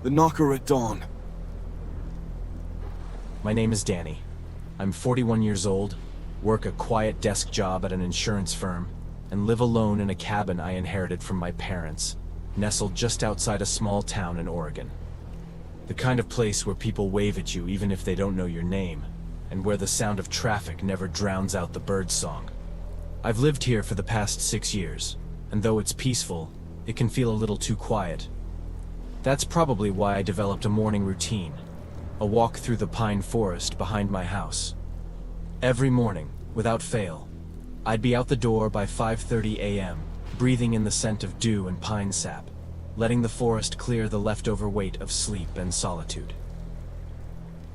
The knocker at dawn. My name is Danny. I'm 41 years old, work a quiet desk job at an insurance firm, and live alone in a cabin I inherited from my parents, nestled just outside a small town in Oregon. The kind of place where people wave at you even if they don't know your name, and where the sound of traffic never drowns out the birdsong. I've lived here for the past 6 years, and though it's peaceful, it can feel a little too quiet. That's probably why I developed a morning routine, a walk through the pine forest behind my house. Every morning, without fail, I'd be out the door by 5:30 a.m., breathing in the scent of dew and pine sap, letting the forest clear the leftover weight of sleep and solitude.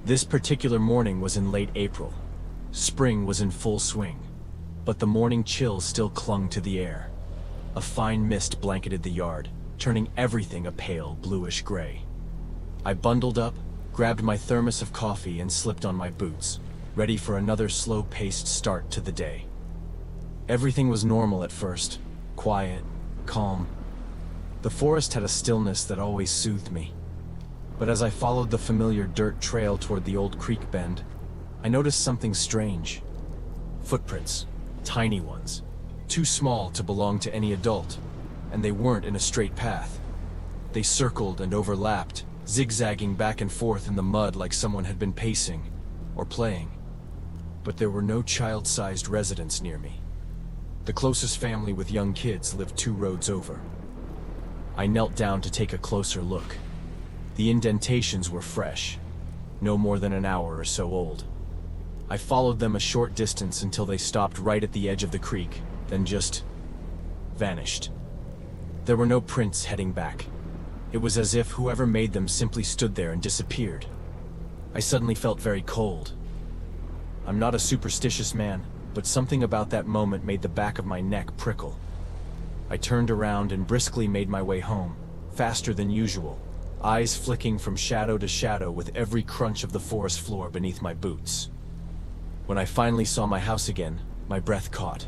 This particular morning was in late April. Spring was in full swing, but the morning chill still clung to the air. A fine mist blanketed the yard, turning everything a pale bluish gray. I bundled up, grabbed my thermos of coffee and slipped on my boots, ready for another slow-paced start to the day. Everything was normal at first, quiet, calm. The forest had a stillness that always soothed me. But as I followed the familiar dirt trail toward the old creek bend, I noticed something strange. Footprints, tiny ones, too small to belong to any adult, and they weren't in a straight path. They circled and overlapped, zigzagging back and forth in the mud like someone had been pacing or playing. But there were no child-sized residents near me. The closest family with young kids lived 2 roads over. I knelt down to take a closer look. The indentations were fresh, no more than an hour or so old. I followed them a short distance until they stopped right at the edge of the creek, then just vanished. There were no prints heading back. It was as if whoever made them simply stood there and disappeared. I suddenly felt very cold. I'm not a superstitious man, but something about that moment made the back of my neck prickle. I turned around and briskly made my way home, faster than usual, eyes flicking from shadow to shadow with every crunch of the forest floor beneath my boots. When I finally saw my house again, my breath caught.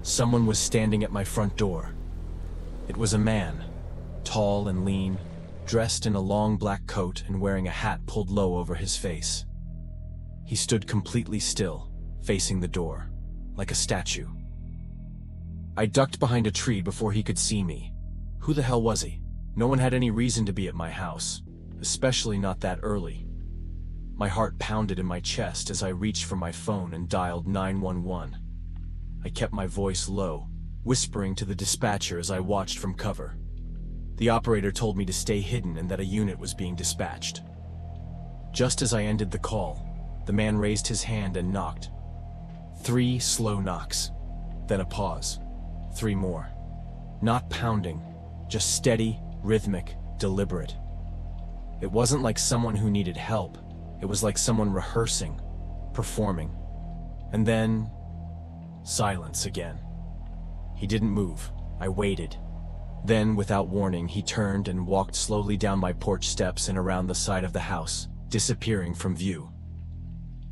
Someone was standing at my front door. It was a man, tall and lean, dressed in a long black coat and wearing a hat pulled low over his face. He stood completely still, facing the door, like a statue. I ducked behind a tree before he could see me. Who the hell was he? No one had any reason to be at my house, especially not that early. My heart pounded in my chest as I reached for my phone and dialed 911. I kept my voice low, whispering to the dispatcher as I watched from cover. The operator told me to stay hidden and that a unit was being dispatched. Just as I ended the call, the man raised his hand and knocked. 3 slow knocks, then a pause. 3 more. Not pounding, just steady, rhythmic, deliberate. It wasn't like someone who needed help. It was like someone rehearsing, performing. And then, silence again. He didn't move. I waited. Then, without warning, he turned and walked slowly down my porch steps and around the side of the house, disappearing from view.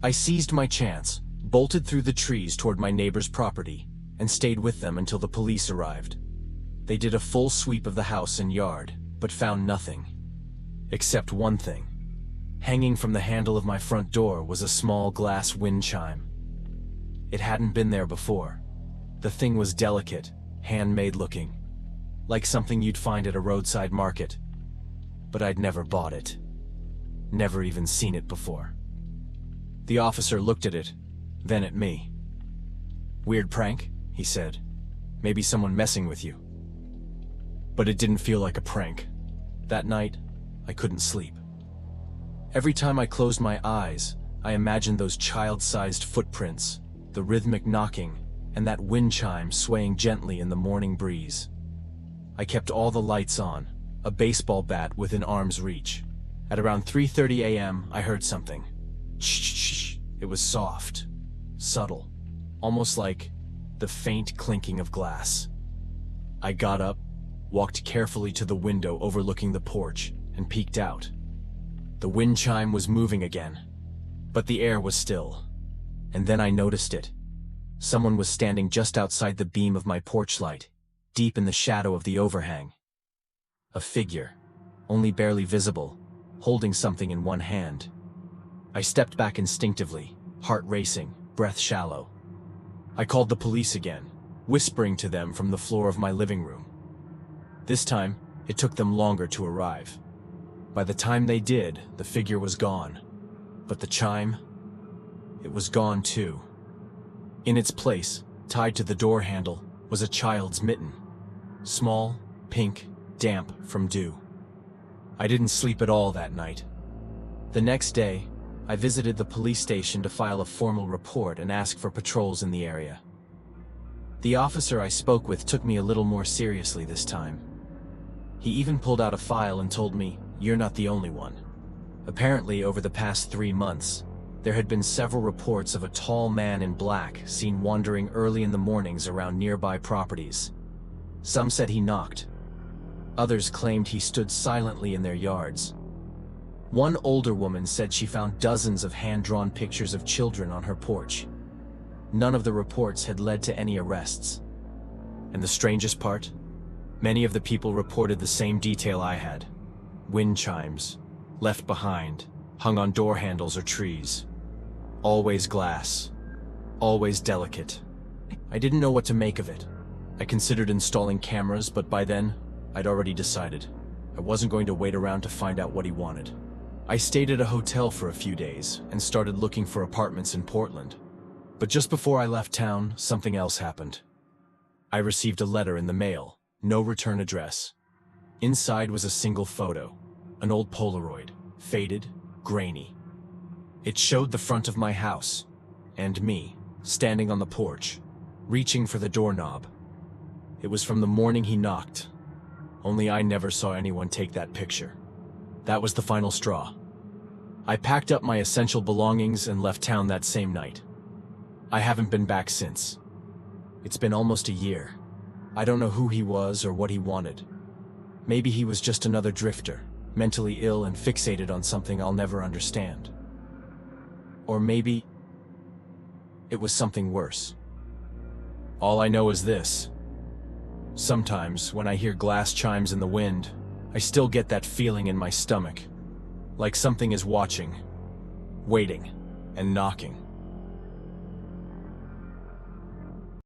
I seized my chance, bolted through the trees toward my neighbor's property, and stayed with them until the police arrived. They did a full sweep of the house and yard, but found nothing. Except one thing. Hanging from the handle of my front door was a small glass wind chime. It hadn't been there before. The thing was delicate, handmade looking, like something you'd find at a roadside market. But I'd never bought it. Never even seen it before. The officer looked at it, then at me. "Weird prank," he said. "Maybe someone messing with you." But it didn't feel like a prank. That night, I couldn't sleep. Every time I closed my eyes, I imagined those child-sized footprints, the rhythmic knocking, and that wind chime swaying gently in the morning breeze. I kept all the lights on, a baseball bat within arm's reach. At around 3:30 a.m., I heard something. Shh. It was soft, subtle, almost like the faint clinking of glass. I got up, walked carefully to the window overlooking the porch, and peeked out. The wind chime was moving again, but the air was still. And then I noticed it. Someone was standing just outside the beam of my porch light, deep in the shadow of the overhang. A figure. only barely visible, holding something in one hand. I stepped back instinctively, heart racing, breath shallow. I called the police again, whispering to them from the floor of my living room. This time, it took them longer to arrive. By the time they did, the figure was gone. But the chime, it was gone too. In its place, tied to the door handle, was a child's mitten. Small, pink, damp from dew. I didn't sleep at all that night. The next day, I visited the police station to file a formal report and ask for patrols in the area. The officer I spoke with took me a little more seriously this time. He even pulled out a file and told me, "You're not the only one." Apparently, over the past 3 months, there had been several reports of a tall man in black seen wandering early in the mornings around nearby properties. Some said he knocked. Others claimed he stood silently in their yards. One older woman said she found dozens of hand-drawn pictures of children on her porch. None of the reports had led to any arrests. And the strangest part? Many of the people reported the same detail I had. Wind chimes, left behind, hung on door handles or trees. Always glass, always delicate. I didn't know what to make of it. I considered installing cameras, but by then, I'd already decided. I wasn't going to wait around to find out what he wanted. I stayed at a hotel for a few days and started looking for apartments in Portland. But just before I left town, something else happened. I received a letter in the mail, no return address. Inside was a single photo, an old Polaroid, faded, grainy. It showed the front of my house, and me, standing on the porch, reaching for the doorknob. It was from the morning he knocked, only I never saw anyone take that picture. That was the final straw. I packed up my essential belongings and left town that same night. I haven't been back since. It's been almost a year. I don't know who he was or what he wanted. Maybe he was just another drifter, mentally ill and fixated on something I'll never understand. Or maybe it was something worse. All I know is this. Sometimes, when I hear glass chimes in the wind, I still get that feeling in my stomach, like something is watching, waiting, and knocking.